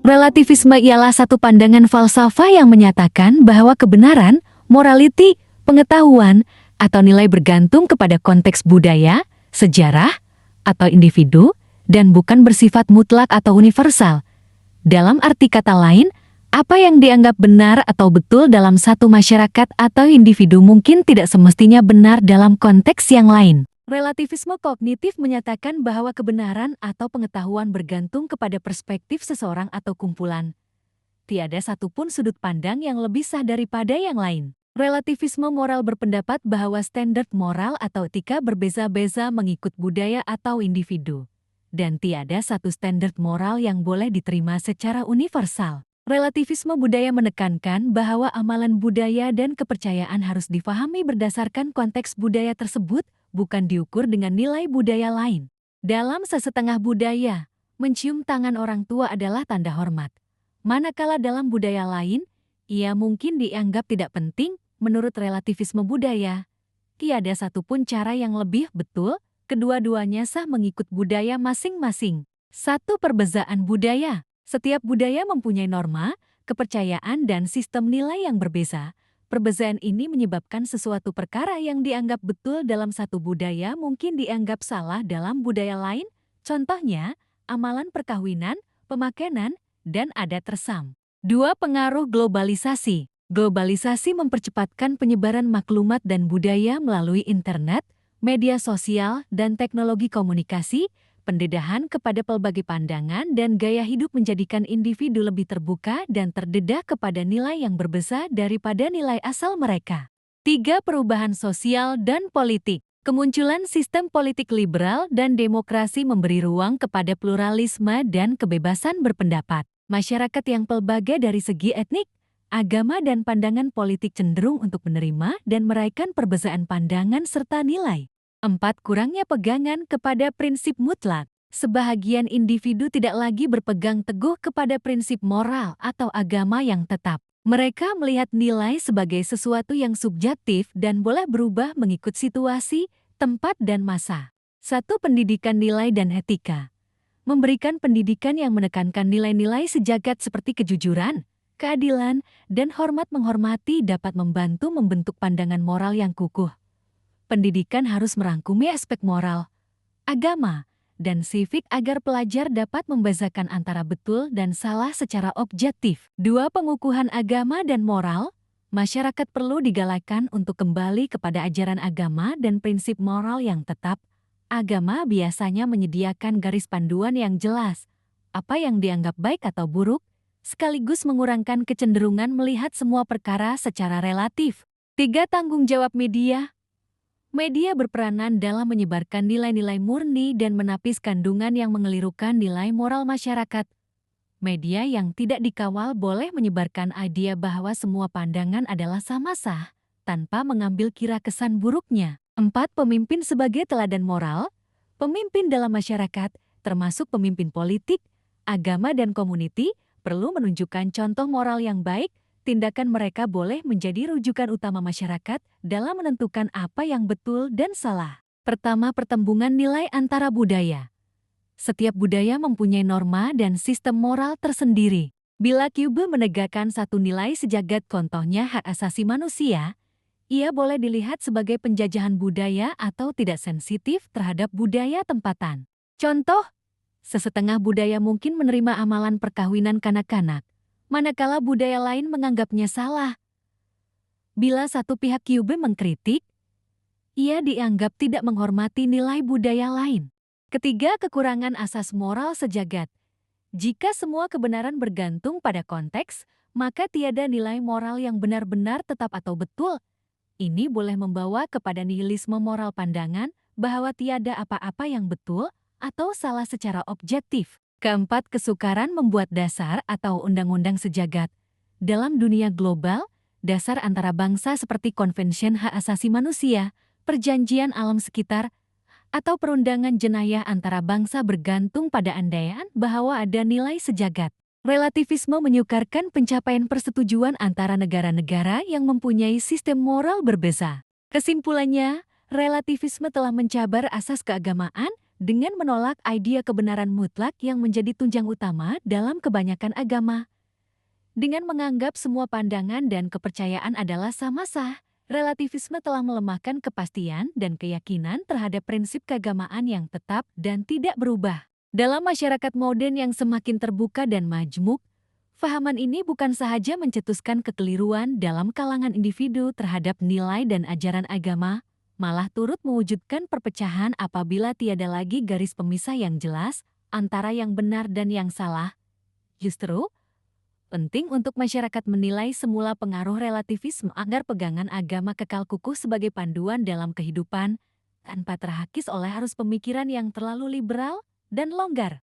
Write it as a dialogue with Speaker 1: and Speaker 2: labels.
Speaker 1: Relativisme ialah satu pandangan falsafah yang menyatakan bahwa kebenaran, morality, pengetahuan, atau nilai bergantung kepada konteks budaya, sejarah, atau individu, dan bukan bersifat mutlak atau universal. Dalam arti kata lain, apa yang dianggap benar atau betul dalam satu masyarakat atau individu mungkin tidak semestinya benar dalam konteks yang lain. Relativisme kognitif menyatakan bahwa kebenaran atau pengetahuan bergantung kepada perspektif seseorang atau kumpulan. Tiada satupun sudut pandang yang lebih sah daripada yang lain. Relativisme moral berpendapat bahwa standar moral atau etika berbeza-beza mengikut budaya atau individu. Dan tiada satu standar moral yang boleh diterima secara universal. Relativisme budaya menekankan bahwa amalan budaya dan kepercayaan harus difahami berdasarkan konteks budaya tersebut, bukan diukur dengan nilai budaya lain. Dalam sesetengah budaya, mencium tangan orang tua adalah tanda hormat. Manakala dalam budaya lain, ia mungkin dianggap tidak penting. Menurut relativisme budaya, tiada satupun cara yang lebih betul, kedua-duanya sah mengikut budaya masing-masing. Satu perbezaan budaya. Setiap budaya mempunyai norma, kepercayaan, dan sistem nilai yang berbeza. Perbezaan ini menyebabkan sesuatu perkara yang dianggap betul dalam satu budaya mungkin dianggap salah dalam budaya lain. Contohnya, amalan perkawinan, pemakanan, dan adat resam. 2. Pengaruh globalisasi. Globalisasi mempercepatkan penyebaran maklumat dan budaya melalui internet, media sosial, dan teknologi komunikasi. Pendedahan kepada pelbagai pandangan dan gaya hidup menjadikan individu lebih terbuka dan terdedah kepada nilai yang berbeda daripada nilai asal mereka. 3. Perubahan sosial dan politik. Kemunculan sistem politik liberal dan demokrasi memberi ruang kepada pluralisme dan kebebasan berpendapat. Masyarakat yang pelbagai dari segi etnik, agama, dan pandangan politik cenderung untuk menerima dan meraihkan perbedaan pandangan serta nilai. 4. Kurangnya pegangan kepada prinsip mutlak. Sebahagian individu tidak lagi berpegang teguh kepada prinsip moral atau agama yang tetap. Mereka melihat nilai sebagai sesuatu yang subjektif dan boleh berubah mengikut situasi, tempat, dan masa. 1. Pendidikan nilai dan etika. Memberikan pendidikan yang menekankan nilai-nilai sejagat seperti kejujuran, keadilan, dan hormat menghormati dapat membantu membentuk pandangan moral yang kukuh. Pendidikan harus merangkumi aspek moral, agama, dan sifik agar pelajar dapat membedakan antara betul dan salah secara objektif. 2. Pengukuhan agama dan moral. Masyarakat perlu digalakkan untuk kembali kepada ajaran agama dan prinsip moral yang tetap. Agama biasanya menyediakan garis panduan yang jelas, apa yang dianggap baik atau buruk, sekaligus mengurangkan kecenderungan melihat semua perkara secara relatif. 3. Tanggung jawab media. Media berperanan dalam menyebarkan nilai-nilai murni dan menapis kandungan yang mengelirukan nilai moral masyarakat. Media yang tidak dikawal boleh menyebarkan idea bahwa semua pandangan adalah sama sah, tanpa mengambil kira kesan buruknya. 4. Pemimpin sebagai teladan moral. Pemimpin dalam masyarakat, termasuk pemimpin politik, agama, dan komuniti, perlu menunjukkan contoh moral yang baik. Tindakan mereka boleh menjadi rujukan utama masyarakat dalam menentukan apa yang betul dan salah. Pertama, pertembungan nilai antara budaya. Setiap budaya mempunyai norma dan sistem moral tersendiri. Bila Cube menegakkan satu nilai sejagat, contohnya hak asasi manusia, ia boleh dilihat sebagai penjajahan budaya atau tidak sensitif terhadap budaya tempatan. Contoh, sesetengah budaya mungkin menerima amalan perkawinan kanak-kanak, manakala budaya lain menganggapnya salah. Bila satu pihak Cube mengkritik, ia dianggap tidak menghormati nilai budaya lain. Ketiga, kekurangan asas moral sejagat. Jika semua kebenaran bergantung pada konteks, maka tiada nilai moral yang benar-benar tetap atau betul. Ini boleh membawa kepada nihilisme moral, pandangan bahwa tiada apa-apa yang betul atau salah secara objektif. Keempat, kesukaran membuat dasar atau undang-undang sejagat. Dalam dunia global, dasar antara bangsa seperti Konvensi Hak Asasi Manusia, Perjanjian Alam Sekitar, atau perundangan jenayah antara bangsa bergantung pada andaian bahwa ada nilai sejagat. Relativisme menyukarkan pencapaian persetujuan antara negara-negara yang mempunyai sistem moral berbeza. Kesimpulannya, relativisme telah mencabar asas keagamaan, dengan menolak idea kebenaran mutlak yang menjadi tunjang utama dalam kebanyakan agama. Dengan menganggap semua pandangan dan kepercayaan adalah sama sah, relativisme telah melemahkan kepastian dan keyakinan terhadap prinsip keagamaan yang tetap dan tidak berubah. Dalam masyarakat modern yang semakin terbuka dan majmuk, fahaman ini bukan sahaja mencetuskan kekeliruan dalam kalangan individu terhadap nilai dan ajaran agama, malah turut mewujudkan perpecahan apabila tiada lagi garis pemisah yang jelas antara yang benar dan yang salah. Justru, penting untuk masyarakat menilai semula pengaruh relativisme agar pegangan agama kekal kukuh sebagai panduan dalam kehidupan, tanpa terhakis oleh arus pemikiran yang terlalu liberal dan longgar.